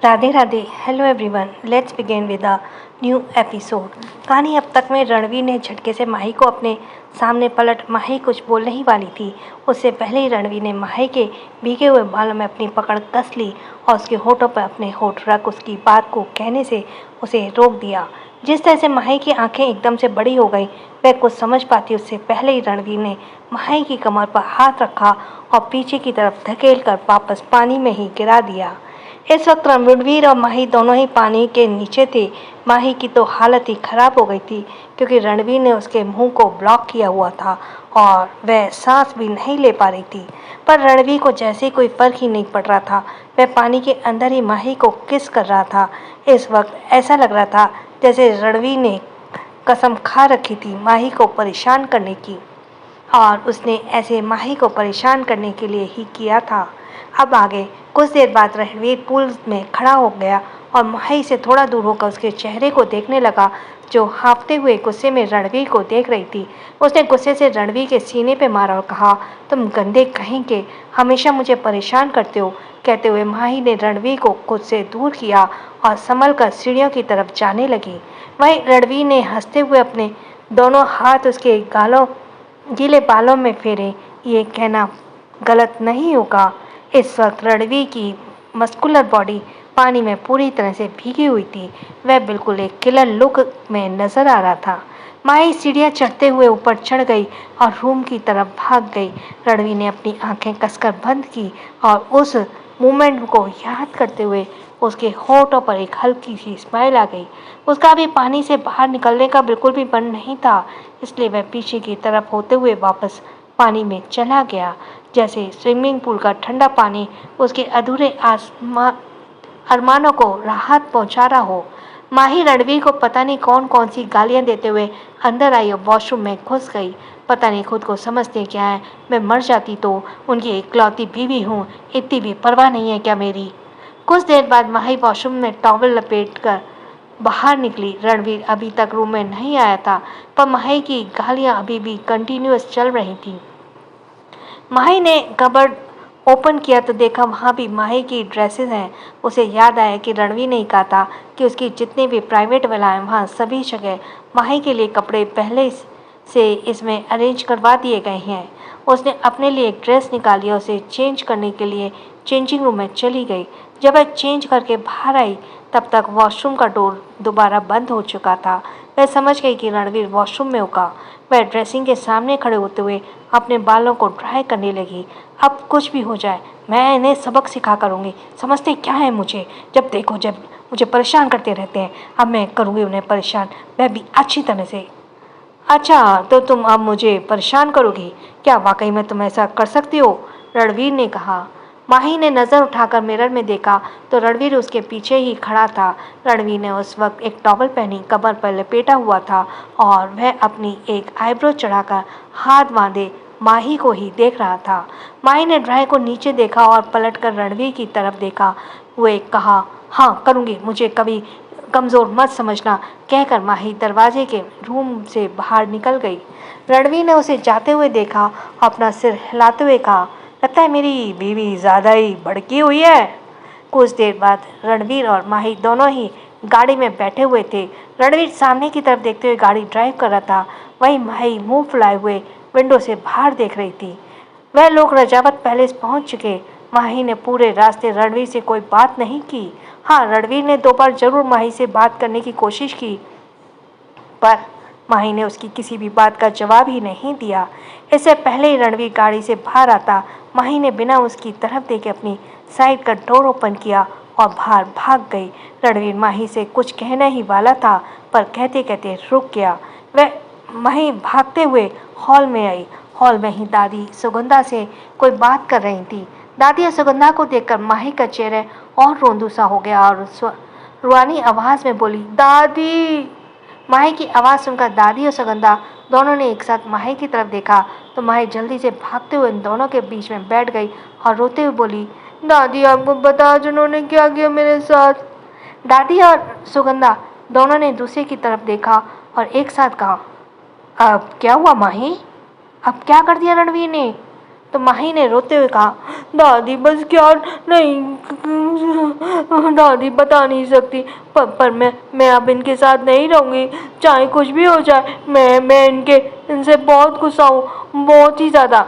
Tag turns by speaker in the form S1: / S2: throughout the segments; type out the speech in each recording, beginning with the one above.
S1: Radhe Radhe. Hello everyone, let's begin with a new episode. कहानी अब तक में रणवीर ने झटके से माही को अपने सामने पलट माही कुछ बोलने ही वाली थी। उससे पहले ही रणवीर ने माही के भीगे हुए बालों में अपनी पकड़ कस ली और उसके होठों पर अपने होठ रख उसकी बात को कहने से उसे रोक दिया। जिस तरह से माही की आंखें एकदम से बड़ी हो गई, वह कुछ समझ पाती उससे पहले ही रणवीर ने माही की कमर पर हाथ रखा और पीछे की तरफ धकेल कर वापस पानी में ही गिरा दिया। इस वक्त रणवीर और माही दोनों ही पानी के नीचे थे। माही की तो हालत ही खराब हो गई थी क्योंकि रणवीर ने उसके मुंह को ब्लॉक किया हुआ था और वह सांस भी नहीं ले पा रही थी। पर रणवीर को जैसे कोई फर्क ही नहीं पड़ रहा था। वह पानी के अंदर ही माही को किस कर रहा था। इस वक्त ऐसा लग रहा था जैसे रणवीर ने कसम खा रखी थी माही को परेशान करने की, और उसने ऐसे माही को परेशान करने के लिए ही किया था। अब आगे कुछ देर बाद रणवीर पूल में खड़ा हो गया और माही से थोड़ा दूर होकर उसके चेहरे को देखने लगा, जो हाँफते हुए गुस्से में रणवीर को देख रही थी। उसने गुस्से से रणवीर के सीने पे मारा और कहा, तुम गंदे कहीं के, हमेशा मुझे परेशान करते हो। कहते हुए माही ने रणवीर को खुद से दूर किया और संभल कर सीढ़ियों की तरफ जाने लगी। वहीं रणवीर ने हंसते हुए अपने दोनों हाथ उसके गीले बालों में फेरे। ये कहना गलत नहीं होगा, इस वक्त रणवीर की मस्कुलर बॉडी पानी में पूरी तरह से भीगी हुई थी। वह बिल्कुल एक किलर लुक में नजर आ रहा था। माही सीढ़ियाँ चढ़ते हुए ऊपर चढ़ गई और रूम की तरफ भाग गई। रणवीर ने अपनी आंखें कसकर बंद की और उस मोमेंट को याद करते हुए उसके होठों पर एक हल्की सी स्माइल आ गई। उसका अभी पानी से बाहर निकलने का बिल्कुल भी मन नहीं था, इसलिए वह पीछे की तरफ होते हुए वापस पानी में चला गया, जैसे स्विमिंग पूल का ठंडा पानी उसके अधूरे अरमानों को राहत पहुंचा रहा हो। माही रणवीर को पता नहीं कौन कौन सी गालियां देते हुए अंदर आई और वॉशरूम में घुस गई। पता नहीं खुद को समझते क्या है, मैं मर जाती तो उनकी इकलौती बीवी हूँ, इतनी भी परवाह नहीं है क्या मेरी। कुछ देर बाद माही वॉशरूम में टॉवल लपेट कर बाहर निकली। रणवीर अभी तक रूम में नहीं आया था, पर माही की गालियां अभी भी कंटिन्यूअस चल रही थी। माही ने कबर्ड ओपन किया तो देखा वहाँ भी माही की ड्रेसेस हैं। उसे याद आया कि रणवीर ने कहा था कि उसकी जितनी भी प्राइवेट वाला हैं वहाँ सभी जगह माही के लिए कपड़े पहले से इसमें अरेंज करवा दिए गए हैं। उसने अपने लिए एक ड्रेस निकाली और उसे चेंज करने के लिए चेंजिंग रूम में चली गई। जब वह चेंज करके बाहर आई तब तक वॉशरूम का डोर दोबारा बंद हो चुका था। वह समझ गई कि रणवीर वॉशरूम में होगा। वह ड्रेसिंग के सामने खड़े होते हुए अपने बालों को ड्राई करने लगी। अब कुछ भी हो जाए, मैं इन्हें सबक सिखा करूँगी। समझते क्या है मुझे, जब मुझे परेशान करते रहते हैं। अब मैं करूँगी उन्हें परेशान, वह भी अच्छी तरह से। अच्छा, तो तुम अब मुझे परेशान करोगी? क्या वाकई में तुम ऐसा कर सकती हो? रणवीर ने कहा। माही ने नज़र उठाकर मिरर में देखा तो रणवीर उसके पीछे ही खड़ा था। रणवीर ने उस वक्त एक टॉवल पहनी कमर पर लपेटा हुआ था और वह अपनी एक आईब्रो चढ़ाकर हाथ बांधे माही को ही देख रहा था। माही ने ड्राई को नीचे देखा और पलटकर रणवीर की तरफ देखा हुए कहा, हाँ करूँगी, मुझे कभी कमज़ोर मत समझना, कहकर माही दरवाजे के रूम से बाहर निकल गई। रणवीर ने उसे जाते हुए देखा, अपना सिर हिलाते हुए कहा, लगता है मेरी बीवी ज़्यादा ही भड़की हुई है। कुछ देर बाद रणवीर और माही दोनों ही गाड़ी में बैठे हुए थे। रणवीर सामने की तरफ देखते हुए गाड़ी ड्राइव कर रहा था, वहीं माही मुंह फुलाए हुए विंडो से बाहर देख रही थी। वह लोग रजावत पैलेस पहुंच चुके। माही ने पूरे रास्ते रणवीर से कोई बात नहीं की। हाँ, रणवीर ने 2 बार जरूर माही से बात करने की कोशिश की, पर माही ने उसकी किसी भी बात का जवाब ही नहीं दिया। इससे पहले ही रणवीर गाड़ी से बाहर आता, माही ने बिना उसकी तरफ देखे अपनी साइड का डोर ओपन किया और बाहर भाग गई। रणवीर माही से कुछ कहना ही वाला था, पर कहते कहते रुक गया। वह माही भागते हुए हॉल में आई। हॉल में ही दादी सुगंधा से कोई बात कर रही थी। दादी और सुगंधा को देखकर माही का चेहरा और रोंदू सा हो गया और रुआनी आवाज में बोली, दादी। माही की आवाज़ सुनकर दादी और सुगंधा दोनों ने एक साथ माही की तरफ देखा तो माही जल्दी से भागते हुए इन दोनों के बीच में बैठ गई और रोते हुए बोली, दादी आपको पता आज उन्होंने क्या किया मेरे साथ। दादी और सुगंधा दोनों ने दूसरे की तरफ देखा और एक साथ कहा, अब क्या हुआ माही? अब क्या कर दिया रणवीर ने? तो माही ने रोते हुए कहा, दादी बस क्या नहीं, दादी बता नहीं सकती, पर मैं अब इनके साथ नहीं रहूँगी, चाहे कुछ भी हो जाए। मैं इनसे बहुत गुस्सा हूँ, बहुत ही ज़्यादा।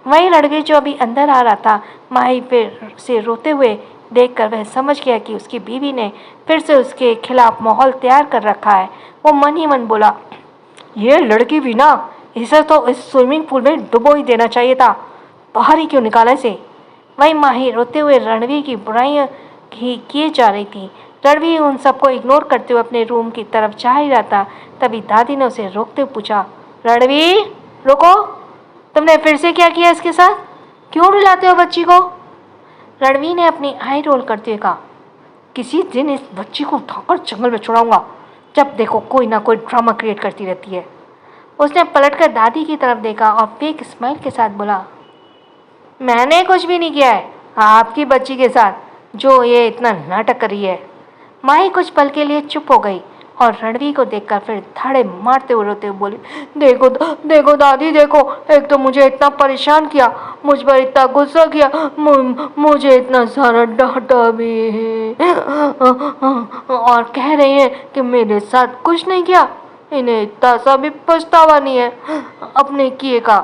S1: वहीं रणवीर जो अभी अंदर आ रहा था, माही फिर से रोते हुए देखकर वह समझ गया कि उसकी बीवी ने फिर से उसके खिलाफ माहौल तैयार कर रखा है। वो मन ही मन बोला, ये लड़की भी ना, इसे तो इस स्विमिंग पूल में डुबो ही देना चाहिए था, बाहर ही क्यों निकाला इसे। वही माही रोते हुए रणवीर की बुराइयां किए जा रही थी। रणवीर उन सबको इग्नोर करते हुए अपने रूम की तरफ जा ही रहा था, तभी दादी ने उसे रोकते हुए पूछा, रणवीर रुको, तुमने फिर से क्या किया इसके साथ, क्यों रुलाते हो बच्ची को। रणवीर ने अपनी आई रोल करते हुए कहा, किसी दिन इस बच्ची को उठाकर जंगल में छुड़ाऊंगा, जब देखो कोई ना कोई ड्रामा क्रिएट करती रहती है। उसने पलटकर दादी की तरफ देखा और फेक स्माइल के साथ बोला, मैंने कुछ भी नहीं किया है आपकी बच्ची के साथ, जो ये इतना नाटक कर रही है। माही कुछ पल के लिए चुप हो गई और रणवीर को देखकर फिर धाड़े मारते हुए रोते हुए बोली, देखो देखो दादी देखो, एक तो मुझे इतना परेशान किया, मुझ पर इतना गुस्सा किया, मुझे इतना सारा डांटा भी है, और कह रहे हैं कि मेरे साथ कुछ नहीं किया। इन्हें इतना सा भी पछतावा नहीं है अपने किए का।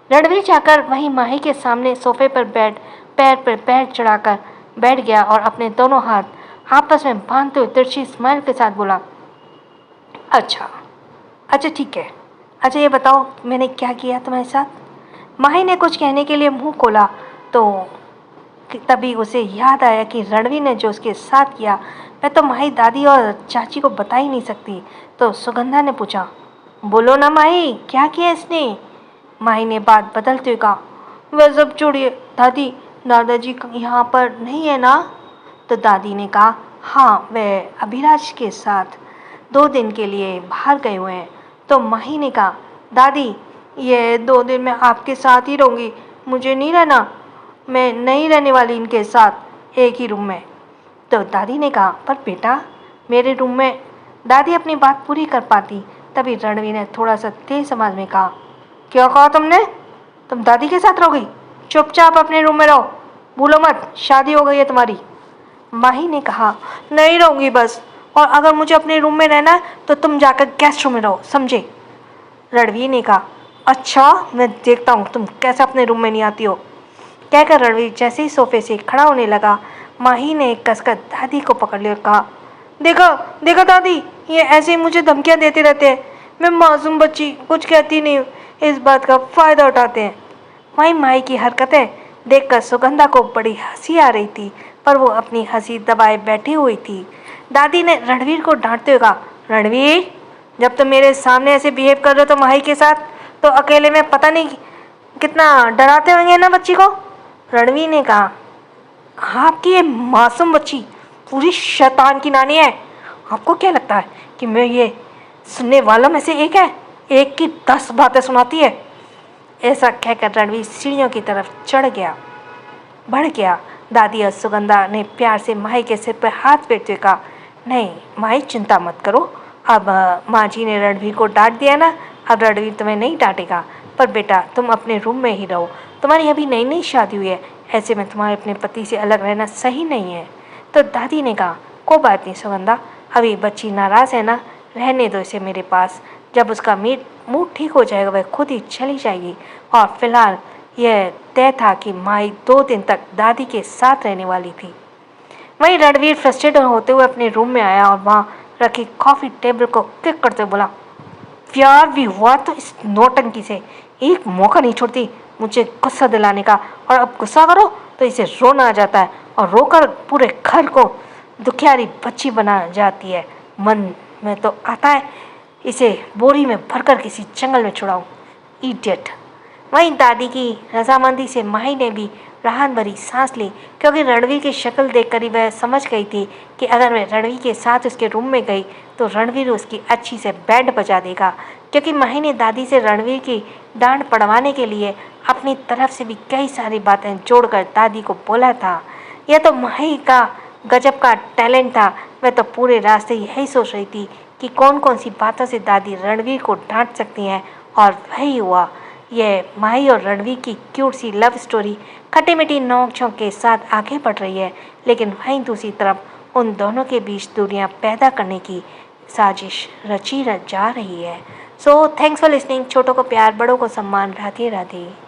S1: रणवीर जाकर वहीं माही के सामने सोफे पर पैर पर पैर चढ़ाकर बैठ गया और अपने दोनों हाथ आपस में बांधते हुए तिरछी स्माइल के साथ बोला, अच्छा ठीक है, अच्छा ये बताओ मैंने क्या किया तुम्हारे साथ। माही ने कुछ कहने के लिए मुंह खोला तो तभी उसे याद आया कि रणवीर ने जो उसके साथ किया वह तो माही दादी और चाची को बता ही नहीं सकती। तो सुगंधा ने पूछा, बोलो ना माही, क्या किया इसने। माही ने बात बदलते हुए कहा, वह सब छोड़िए दादी, दादाजी यहाँ पर नहीं है ना। तो दादी ने कहा, हाँ वह अभिलाष के साथ 2 दिन के लिए बाहर गए हुए हैं। तो माही ने कहा, दादी ये 2 दिन मैं आपके साथ ही रहूँगी, मुझे नहीं रहना, मैं नहीं रहने वाली इनके साथ एक ही रूम में। तो दादी ने कहा, पर बेटा मेरे रूम में। दादी अपनी बात पूरी कर पाती तभी रणवीर ने थोड़ा सा तेज आवाज में कहा, क्या कहा तुमने, तुम दादी के साथ रहोगी, चुपचाप अपने रूम में रहो, भूलो मत शादी हो गई है तुम्हारी। माही ने कहा, नहीं रहूँगी बस, और अगर मुझे अपने रूम में रहना है तो तुम जाकर गेस्ट रूम में रहो, समझे। रणवीर ने कहा, अच्छा मैं देखता हूँ तुम कैसे अपने रूम में नहीं आती हो। कहकर रणवीर जैसे ही सोफे से खड़ा होने लगा, माही ने कसकर दादी को पकड़ लिया और कहा, देखा देखा दादी, ये ऐसे ही मुझे धमकियाँ देते रहते हैं, मैं मासूम बच्ची कुछ कहती नहीं हूँ, इस बात का फ़ायदा उठाते हैं। वहीं माही की हरकतें देखकर सुगंधा को बड़ी हंसी आ रही थी, पर वो अपनी हंसी दबाए बैठी हुई थी। दादी ने रणवीर को डांटते हुए कहा, रणवीर जब तुम मेरे सामने ऐसे बिहेव कर रहे हो तो माही के साथ, तो अकेले में पता नहीं कितना डराते होंगे ना बच्ची को। रणवीर ने कहा, आपकी ये मासूम बच्ची पूरी शैतान की नानी है, आपको क्या लगता है कि मैं ये सुनने वालों में से एक है, एक की 10 बातें सुनाती है। ऐसा कहकर रणवीर सीढ़ियों की तरफ बढ़ गया। दादी और सुगंधा ने प्यार से माही के सिर पर हाथ फेरते हुए कहा, नहीं माही चिंता मत करो, अब माँ जी ने रणवीर को डांट दिया ना, अब रणवीर तुम्हें नहीं डांटेगा, पर बेटा तुम अपने रूम में ही रहो, तुम्हारी अभी नई नई शादी हुई है, ऐसे में तुम्हारे अपने पति से अलग रहना सही नहीं है। तो दादी ने कहा, कोई बात नहीं सुगंधा, अभी बच्ची नाराज़ है ना, रहने दो इसे मेरे पास, जब उसका मूड ठीक हो जाएगा वह खुद ही चली जाएगी। और फिलहाल यह तय था कि माई 2 दिन तक दादी के साथ रहने वाली थी। वहीं रणवीर फ्रस्ट्रेटेड होते हुए अपने रूम में आया और वहाँ रखी कॉफ़ी टेबल को किक करते बोला, प्यार भी हुआ तो इस नौटंकी से एक मौका नहीं छोड़ती मुझे गुस्सा दिलाने का, और अब गुस्सा करो तो इसे रोना आ जाता है और रोकर पूरे घर को दुखियारी बच्ची बना जाती है। मन में तो आता है इसे बोरी में भरकर किसी जंगल में छुड़ाऊं, इडियट। वहीं दादी की रजामंदी से माही ने भी राहत भरी सांस ली, क्योंकि रणवीर की शक्ल देखकर ही वह समझ गई थी कि अगर मैं रणवीर के साथ उसके रूम में गई तो रणवीर उसकी अच्छी से बैंड बजा देगा, क्योंकि माही ने दादी से रणवीर की डांट पड़वाने के लिए अपनी तरफ से भी कई सारी बातें जोड़कर दादी को बोला था। यह तो माही का गजब का टैलेंट था, वह तो पूरे रास्ते यही सोच रही थी कि कौन कौन सी बातों से दादी रणवीर को डांट सकती हैं, और वही हुआ। यह माही और रणवी की क्यूट सी लव स्टोरी खट्टी मीठी नोक झोंक के साथ आगे बढ़ रही है, लेकिन वहीं दूसरी तरफ उन दोनों के बीच दूरियां पैदा करने की साजिश रची जा रही है। So thanks for listening. छोटों को प्यार, बड़ों को सम्मान। राधे राधे।